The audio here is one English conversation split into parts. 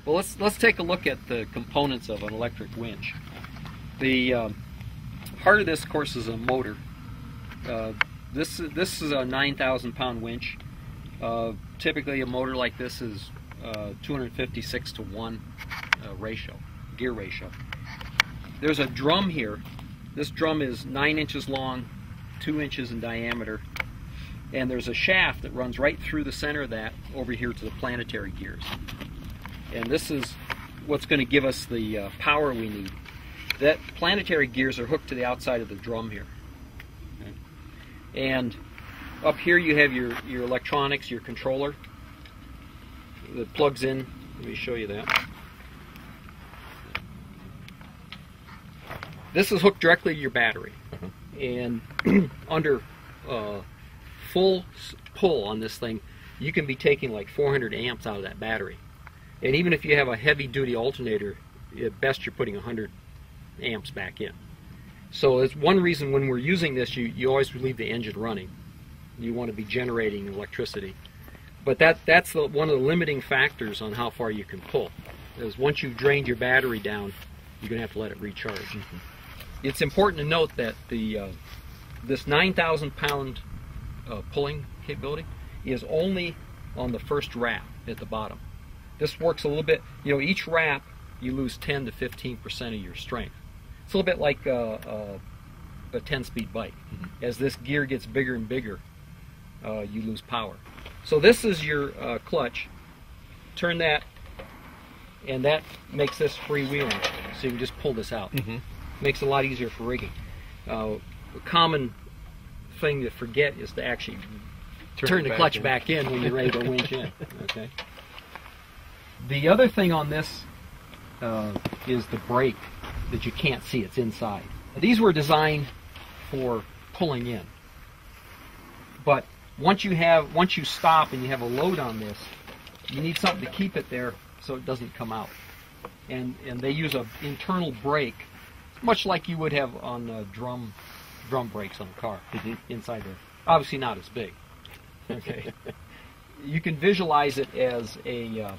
Well, let's take a look at the components of an electric winch. The heart of this, of course, is a motor. This is a 9,000-pound winch. Typically, a motor like this is 256 to 1 ratio, gear ratio. There's a drum here. This drum is 9 inches long, 2 inches in diameter, and there's a shaft that runs right through the center of that over here to the planetary gears. And this is what's going to give us the power we need. That planetary gears are hooked to the outside of the drum here. Okay. And up here you have your electronics, your controller that plugs in. Let me show you that. This is hooked directly to your battery. And under full pull on this thing, you can be taking like 400 amps out of that battery. And even if you have a heavy-duty alternator, at best you're putting 100 amps back in. So it's one reason when we're using this, you always leave the engine running. You want to be generating electricity. But that's one of the limiting factors on how far you can pull. Is once you've drained your battery down, you're going to have to let it recharge. It's important to note that this 9,000-pound pulling capability is only on the first wrap at the bottom. This works a little bit, each wrap you lose 10 to 15% of your strength. It's a little bit like a 10-speed bike. As this gear gets bigger and bigger, you lose power. So this is your clutch. Turn that, and that makes this freewheeling, so you can just pull this out. Makes it a lot easier for rigging. A common thing to forget is to actually turn the clutch back in when you're ready to winch in. Okay. The other thing on this is the brake that you can't see. It's inside. These were designed for pulling in. But once you stop and you have a load on this, you need something to keep it there so it doesn't come out. And they use an internal brake, much like you would have on drum brakes on a car, inside there. Obviously not as big. Okay. You can visualize it as a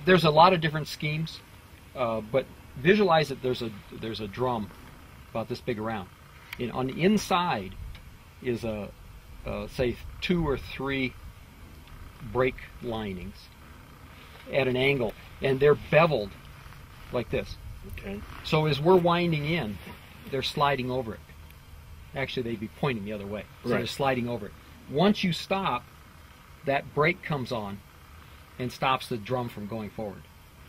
there's a lot of different schemes, but visualize it. There's a drum about this big around. On the inside is say 2 or 3 brake linings at an angle, and they're beveled like this. Okay. So as we're winding in, they're sliding over it. Actually, they'd be pointing the other way. So they're sliding over it. Once you stop, that brake comes on and stops the drum from going forward.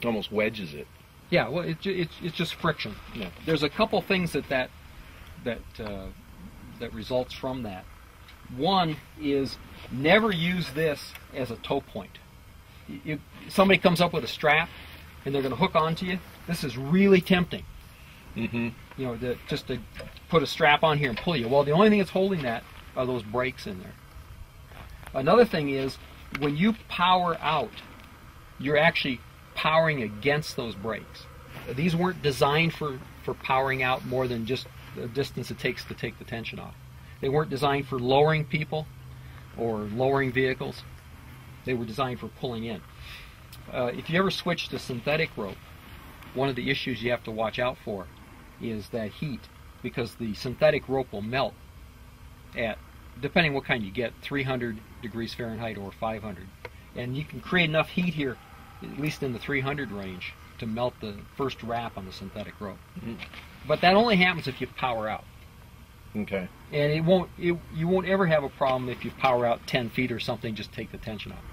Almost wedges it. Yeah, well, it's just friction. Yeah. There's a couple things that results from that. One is never use this as a tow point. Somebody comes up with a strap and they're going to hook onto you. This is really tempting. Just to put a strap on here and pull you. Well, the only thing that's holding that are those brakes in there. Another thing is, when you power out, you're actually powering against those brakes. These weren't designed for powering out more than just the distance it takes to take the tension off. They weren't designed for lowering people or lowering vehicles. They were designed for pulling in. If you ever switch to synthetic rope, one of the issues you have to watch out for is that heat, because the synthetic rope will melt at, depending what kind you get, 300 degrees Fahrenheit or 500. And you can create enough heat here, at least in the 300 range, to melt the first wrap on the synthetic rope. But that only happens if you power out. Okay. And you won't ever have a problem if you power out 10 feet or something, just take the tension off.